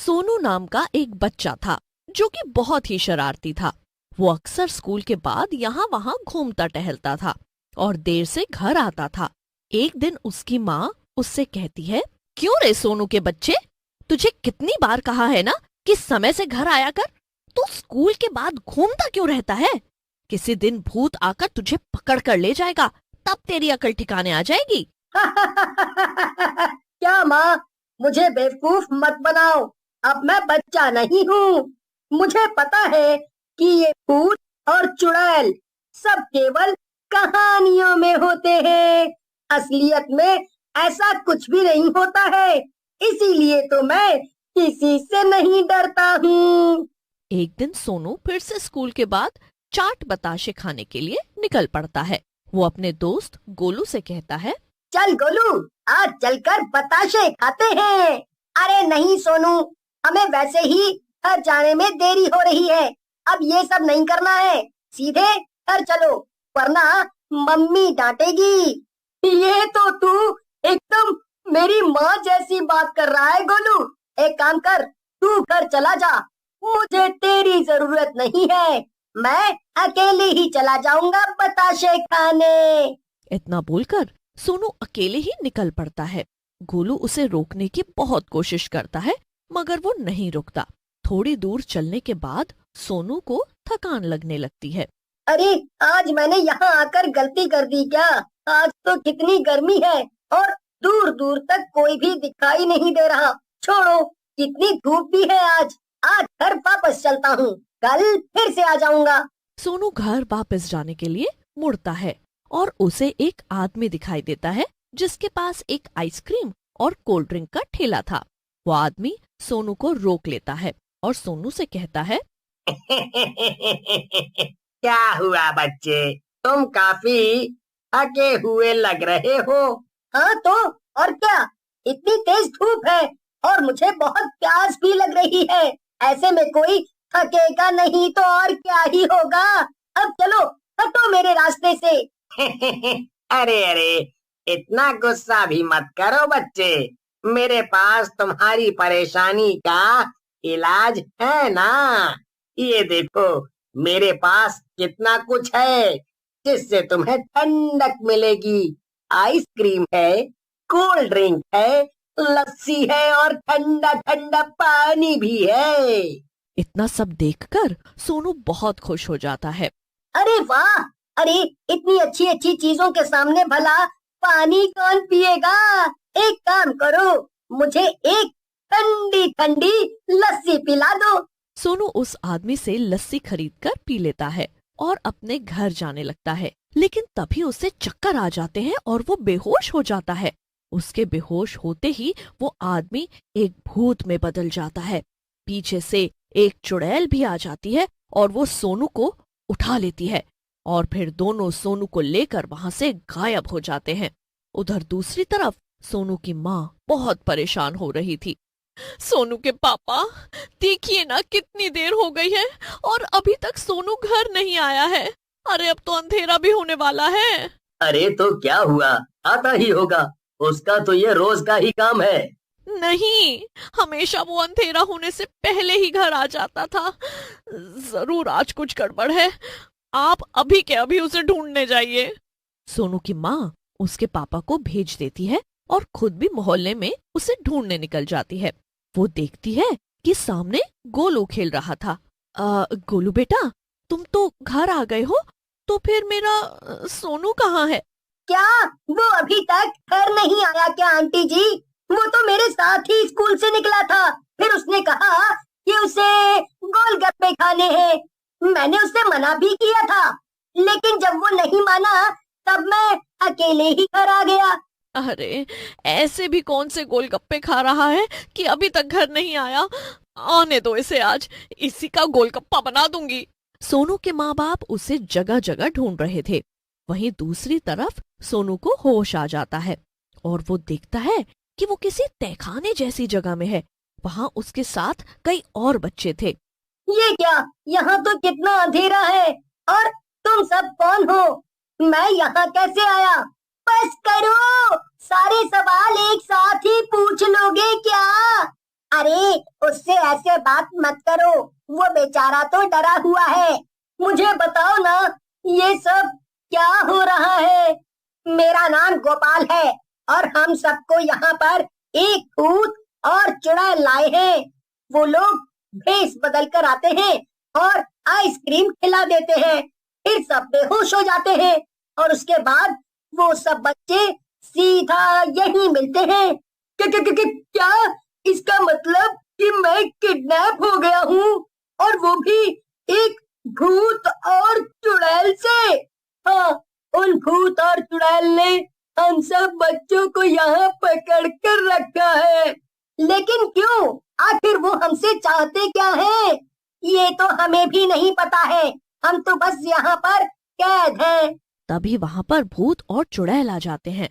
सोनू नाम का एक बच्चा था जो कि बहुत ही शरारती था। वो अक्सर स्कूल के बाद यहाँ वहाँ घूमता टहलता था और देर से घर आता था। एक दिन उसकी माँ उससे कहती है, क्यों रे सोनू के बच्चे, तुझे कितनी बार कहा है ना कि समय से घर आया कर। तू स्कूल के बाद घूमता क्यों रहता है? किसी दिन भूत आकर तुझे पकड़ कर ले जाएगा, तब तेरी अकल ठिकाने आ जाएगी। क्या माँ, मुझे बेवकूफ मत बनाओ। अब मैं बच्चा नहीं हूँ। मुझे पता है कि ये भूत और चुड़ैल सब केवल कहानियों में होते हैं। असलियत में ऐसा कुछ भी नहीं होता है। इसीलिए तो मैं किसी से नहीं डरता हूँ। एक दिन सोनू फिर से स्कूल के बाद चाट बताशे खाने के लिए निकल पड़ता है। वो अपने दोस्त गोलू से कहता है, चल गोलू, आज चलकर बताशे खाते हैं। अरे नहीं सोनू, हमें वैसे ही घर जाने में देरी हो रही है। अब ये सब नहीं करना है, सीधे घर चलो, वरना मम्मी डांटेगी। ये तो तू एकदम मेरी माँ जैसी बात कर रहा है गोलू। एक काम कर, तू घर चला जा, मुझे तेरी जरूरत नहीं है। मैं अकेले ही चला जाऊंगा बताशे खाने। इतना बोलकर सोनू अकेले ही निकल पड़ता है। गोलू उसे रोकने की बहुत कोशिश करता है मगर वो नहीं रुकता। थोड़ी दूर चलने के बाद सोनू को थकान लगने लगती है। अरे आज मैंने यहाँ आकर गलती कर दी क्या? आज तो कितनी गर्मी है और दूर दूर तक कोई भी दिखाई नहीं दे रहा। छोड़ो, कितनी धूप भी है आज। आज घर वापस चलता हूँ, कल फिर से आ जाऊंगा। सोनू घर वापस जाने के लिए मुड़ता है और उसे एक आदमी दिखाई देता है जिसके पास एक आइसक्रीम और कोल्ड ड्रिंक का ठेला था। वो आदमी सोनू को रोक लेता है और सोनू से कहता है, क्या हुआ बच्चे, तुम काफी थके हुए लग रहे हो। हाँ तो और क्या, इतनी तेज धूप है और मुझे बहुत प्यास भी लग रही है। ऐसे में कोई थकेगा नहीं तो और क्या ही होगा। अब चलो, हटो मेरे रास्ते से। अरे अरे, इतना गुस्सा भी मत करो बच्चे। मेरे पास तुम्हारी परेशानी का इलाज है ना। ये देखो, मेरे पास कितना कुछ है जिससे तुम्हें ठंडक मिलेगी। आइसक्रीम है, कोल्ड ड्रिंक है, लस्सी है और ठंडा ठंडा पानी भी है। इतना सब देखकर सोनू बहुत खुश हो जाता है। अरे वाह! अरे इतनी अच्छी अच्छी चीजों के सामने भला पानी कौन पिएगा। एक काम करो, मुझे एक ठंडी ठंडी लस्सी पिला दो। सोनू उस आदमी से लस्सी खरीदकर पी लेता है और अपने घर जाने लगता है। लेकिन तभी उसे चक्कर आ जाते हैं और वो बेहोश हो जाता है। उसके बेहोश होते ही वो आदमी एक भूत में बदल जाता है। पीछे से एक चुड़ैल भी आ जाती है और वो सोनू को उठा लेती है और फिर दोनों सोनू को लेकर वहां से गायब हो जाते हैं। उधर दूसरी तरफ सोनू की माँ बहुत परेशान हो रही थी। सोनू के पापा, देखिए ना कितनी देर हो गई है और अभी तक सोनू घर नहीं आया है। अरे अब तो अंधेरा भी होने वाला है। अरे तो क्या हुआ, आता ही होगा। उसका तो ये रोज का ही काम है। नहीं, हमेशा वो अंधेरा होने से पहले ही घर आ जाता था। जरूर आज कुछ गड़बड़ है। आप अभी के अभी उसे ढूंढने जाइए। सोनू की माँ उसके पापा को भेज देती है और खुद भी मोहल्ले में उसे ढूंढने निकल जाती है। वो देखती है कि सामने गोलू खेल रहा था। गोलू बेटा, तुम तो घर आ गए हो, तो फिर मेरा सोनू कहाँ है? क्या वो अभी तक घर नहीं आया क्या आंटी जी? वो तो मेरे साथ ही स्कूल से निकला था। फिर उसने कहा कि उसे गोलगप्पे खाने हैं। मैंने उससे मना भी किया था, लेकिन जब वो नहीं माना तब मैं अकेले ही घर आ गया। अरे, ऐसे भी कौन से गोलगप्पे खा रहा है कि अभी तक घर नहीं आया। आने दो इसे, आज इसी का गोलगप्पा बना दूंगी। सोनू के माँ बाप उसे जगह जगह ढूंढ रहे थे। वहीं दूसरी तरफ सोनू को होश आ जाता है और वो देखता है कि वो किसी तहखाने जैसी जगह में है। वहां उसके साथ कई और बच्चे थे। ये क्या, यहाँ तो कितना अंधेरा है और तुम सब कौन हो? मैं यहाँ कैसे आया? बस करो, सारे सवाल एक साथ ही पूछ लोगे क्या? अरे उससे ऐसे बात मत करो, वो बेचारा तो डरा हुआ है। मुझे बताओ ना, ये सब क्या हो रहा है? मेरा नाम गोपाल है और हम सबको यहाँ पर एक भूत और चुड़ैल लाए हैं। वो लोग भेष बदल कर आते हैं और आइसक्रीम खिला देते हैं, फिर सब बेहोश हो जाते हैं और उसके बाद वो सब बच्चे सीधा यहीं मिलते हैं। क्या इसका मतलब कि मैं किडनैप हो गया हूँ, और वो भी एक भूत और चुड़ैल से? हाँ, उन भूत और चुड़ैल ने हम सब बच्चों को यहाँ पकड़ कर रखा है। लेकिन क्यों? आखिर वो हमसे चाहते क्या है? ये तो हमें भी नहीं पता है। हम तो बस यहाँ पर कैद हैं। तभी वहाँ पर भूत और चुड़ैल आ जाते हैं।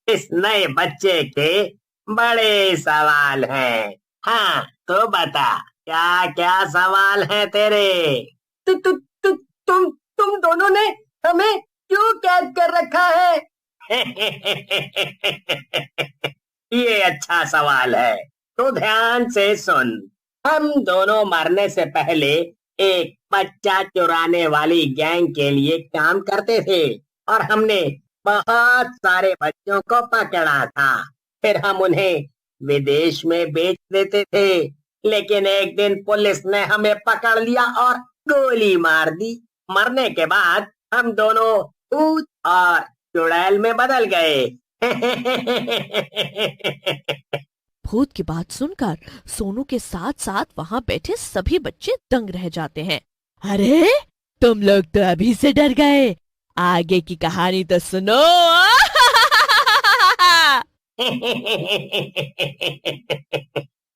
इस नए बच्चे के बड़े सवाल हैं। हाँ, तो बता, क्या क्या सवाल हैं तेरे? तु, तु, तु, तुम दोनों ने हमें क्यों कैद कर रखा है? ये अच्छा सवाल है, तो ध्यान से सुन। हम दोनों मरने से पहले एक बच्चा चुराने वाली गैंग के लिए काम करते थे और हमने बहुत सारे बच्चों को पकड़ा था। फिर हम उन्हें विदेश में बेच देते थे, लेकिन एक दिन पुलिस ने हमें पकड़ लिया और गोली मार दी। मरने के बाद हम दोनों भूत और चुड़ैल में बदल गए। भूत की बात सुनकर सोनू के साथ साथ वहाँ बैठे सभी बच्चे दंग रह जाते हैं। अरे तुम लोग तो अभी से डर गए, आगे की कहानी तो सुनो।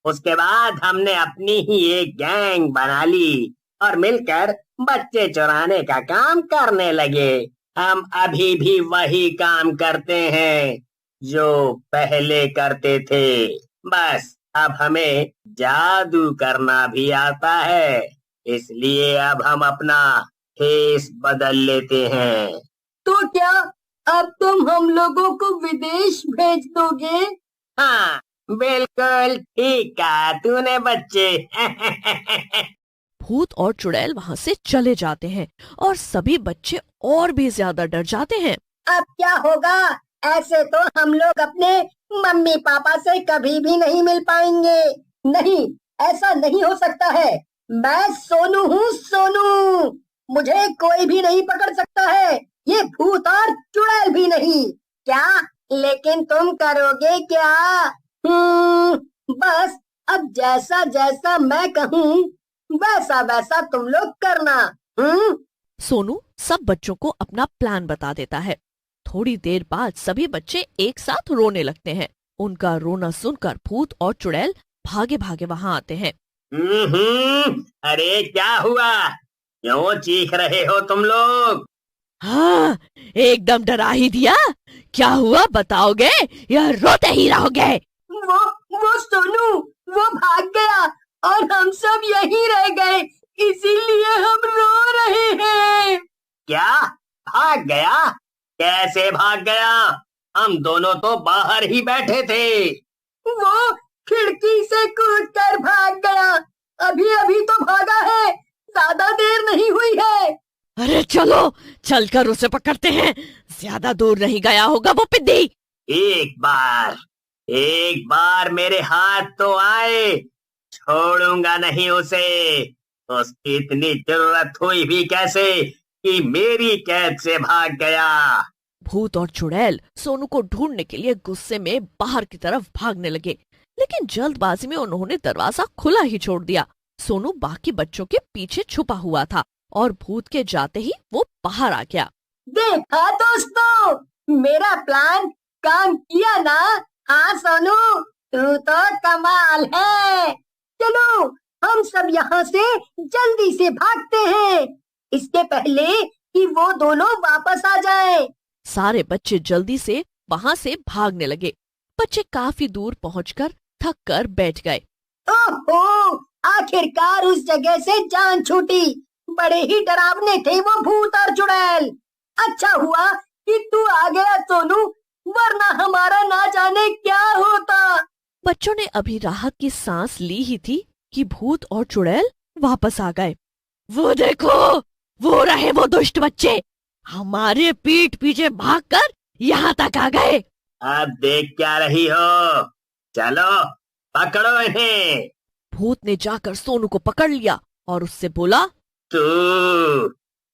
उसके बाद हमने अपनी ही एक गैंग बना ली और मिलकर बच्चे चुराने का काम करने लगे। हम अभी भी वही काम करते हैं जो पहले करते थे, बस अब हमें जादू करना भी आता है, इसलिए अब हम अपना फेस बदल लेते हैं। तो क्या अब तुम हम लोगों को विदेश भेज दोगे? हाँ, बिल्कुल ठीक कहा तूने बच्चे। भूत और चुड़ैल वहाँ से चले जाते हैं और सभी बच्चे और भी ज्यादा डर जाते हैं। अब क्या होगा? ऐसे तो हम लोग अपने मम्मी पापा से कभी भी नहीं मिल पाएंगे। नहीं, ऐसा नहीं हो सकता है। मैं सोनू हूँ, सोनू। मुझे कोई भी नहीं पकड़ सकता है, ये भूत और चुड़ैल भी नहीं। क्या? लेकिन तुम करोगे क्या? बस अब जैसा जैसा मैं कहूँ वैसा वैसा तुम लोग करना। सोनू सब बच्चों को अपना प्लान बता देता है। थोड़ी देर बाद सभी बच्चे एक साथ रोने लगते हैं। उनका रोना सुनकर भूत और चुड़ैल भागे भागे वहाँ आते हैं। अरे क्या हुआ? क्यों चीख रहे हो तुम लोग? हाँ, एकदम डरा ही दिया। क्या हुआ बताओगे या रोते ही रहोगे? वो सोनू, वो भाग गया और हम सब यहीं रह गए, इसीलिए हम रो रहे हैं। क्या? भाग गया? कैसे भाग गया? हम दोनों तो बाहर ही बैठे थे। वो खिड़की से कूदकर भाग गया। अभी अभी तो भागा है, ज्यादा देर नहीं हुई है। अरे चलो चलकर उसे पकड़ते हैं, ज्यादा दूर नहीं गया होगा वो पिद्दी। एक बार मेरे हाथ तो आए, छोड़ूंगा नहीं उसे। उसकी इतनी जरूरत हुई भी कैसे कि मेरी कैद से भाग गया। भूत और चुड़ैल सोनू को ढूंढने के लिए गुस्से में बाहर की तरफ भागने लगे, लेकिन जल्दबाजी में उन्होंने दरवाजा खुला ही छोड़ दिया। सोनू बाकी बच्चों के पीछे छुपा हुआ था और भूत के जाते ही वो बाहर आ गया। देखा दोस्तों, मेरा प्लान काम किया ना? हाँ सोनू, तू तो कमाल है। चलो हम सब यहाँ से जल्दी से भागते हैं, इसके पहले कि वो दोनों वापस आ जाएं। सारे बच्चे जल्दी से वहाँ से भागने लगे। बच्चे काफी दूर पहुंचकर थक कर बैठ गए। ओहो, आखिरकार उस जगह से जान छूटी। बड़े ही डरावने थे वो भूत और चुड़ैल। अच्छा हुआ कि तू आ गया सोनू, वरना हमारा ना जाने क्या होता। बच्चों ने अभी राहत की सांस ली ही थी कि भूत और चुड़ैल वापस आ गए। वो देखो, वो रहे वो दुष्ट बच्चे, हमारे पीठ पीछे भागकर यहाँ तक आ गए। अब देख क्या रही हो, चलो पकड़ो इन्हें। भूत ने जाकर सोनू को पकड़ लिया और उससे बोला, तू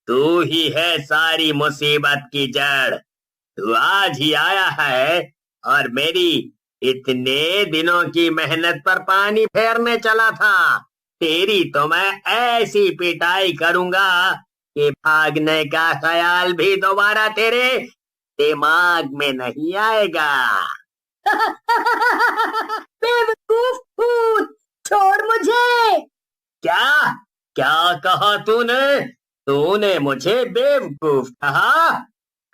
तू ही है सारी मुसीबत की जड़। तू आज ही आया है और मेरी इतने दिनों की मेहनत पर पानी फेरने चला था। तेरी तो मैं ऐसी पिटाई करूंगा कि भागने का ख्याल भी दोबारा तेरे दिमाग में नहीं आएगा। बेवकूफ भूत, छोड़ मुझे। क्या क्या कहा तूने? तूने मुझे बेवकूफ कहा?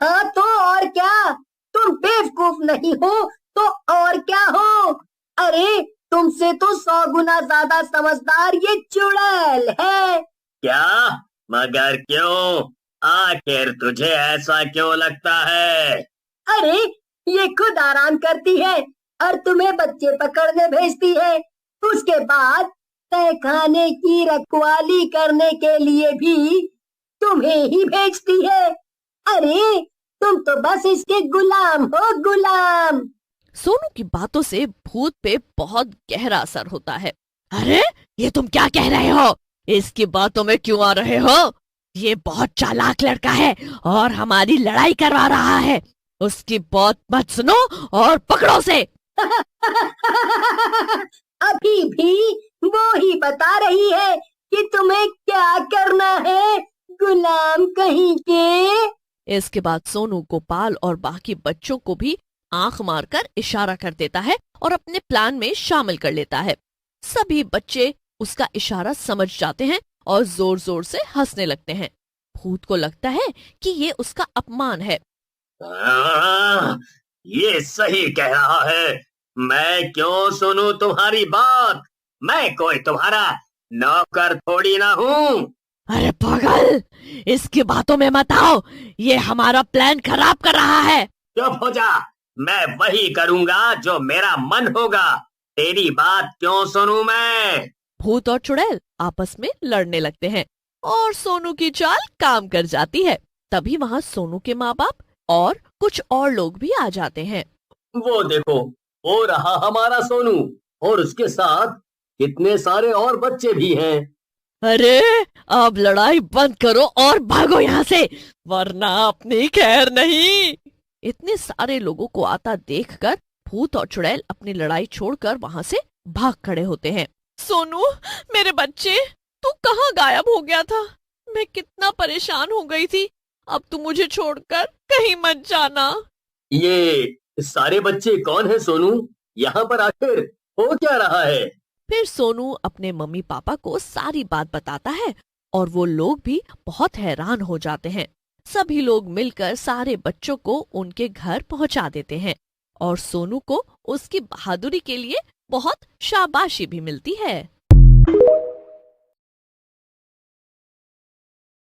हाँ तो और क्या, तुम बेवकूफ नहीं हो तो और क्या हो। अरे तुमसे तो 100 गुना ज्यादा समझदार ये चुड़ैल है। क्या? मगर क्यों? आखिर तुझे ऐसा क्यों लगता है? अरे ये खुद आराम करती है और तुम्हें बच्चे पकड़ने भेजती है। उसके बाद तहखाने की रखवाली करने के लिए भी तुम्हें ही भेजती है। अरे तुम तो बस इसके गुलाम हो, गुलाम। सोनू की बातों से भूत पे बहुत गहरा असर होता है। अरे ये तुम क्या कह रहे हो? इसकी बातों में क्यों आ रहे हो? ये बहुत चालाक लड़का है और हमारी लड़ाई करवा रहा है। उसकी बात मत सुनो और पकड़ो उसे। अभी भी वो ही बता रही है कि तुम्हें क्या करना है, गुलाम कहीं के। इसके बाद सोनू गोपाल और बाकी बच्चों को भी आंख मारकर इशारा कर देता है और अपने प्लान में शामिल कर लेता है। सभी बच्चे उसका इशारा समझ जाते हैं और जोर जोर से हंसने लगते हैं। भूत को लगता है कि ये उसका अपमान है। ये सही कह रहा है। मैं क्यों सुनूं तुम्हारी बात? मैं कोई तुम्हारा नौकर थोड़ी ना हूँ। अरे पागल, इसकी बातों में मत आओ, ये हमारा प्लान खराब कर रहा है। चुप हो जा, मैं वही करूंगा जो मेरा मन होगा। तेरी बात क्यों सुनूं मैं? भूत और चुड़ैल आपस में लड़ने लगते हैं और सोनू की चाल काम कर जाती है। तभी वहाँ सोनू के माँ बाप और कुछ और लोग भी आ जाते हैं। वो देखो, वो रहा हमारा सोनू और उसके साथ कितने सारे और बच्चे भी हैं। अरे अब लड़ाई बंद करो और भागो यहाँ से, वरना अपनी खैर नहीं। इतने सारे लोगों को आता देखकर भूत और चुड़ैल अपनी लड़ाई छोड़कर वहाँ से भाग खड़े होते हैं। सोनू मेरे बच्चे, तू कहाँ गायब हो गया था? मैं कितना परेशान हो गई थी। अब तू मुझे छोड़कर कहीं मत जाना। ये सारे बच्चे कौन है सोनू? यहाँ पर आखिर हो क्या रहा है? फिर सोनू अपने मम्मी पापा को सारी बात बताता है और वो लोग भी बहुत हैरान हो जाते हैं। सभी लोग मिलकर सारे बच्चों को उनके घर पहुंचा देते हैं और सोनू को उसकी बहादुरी के लिए बहुत शाबाशी भी मिलती है।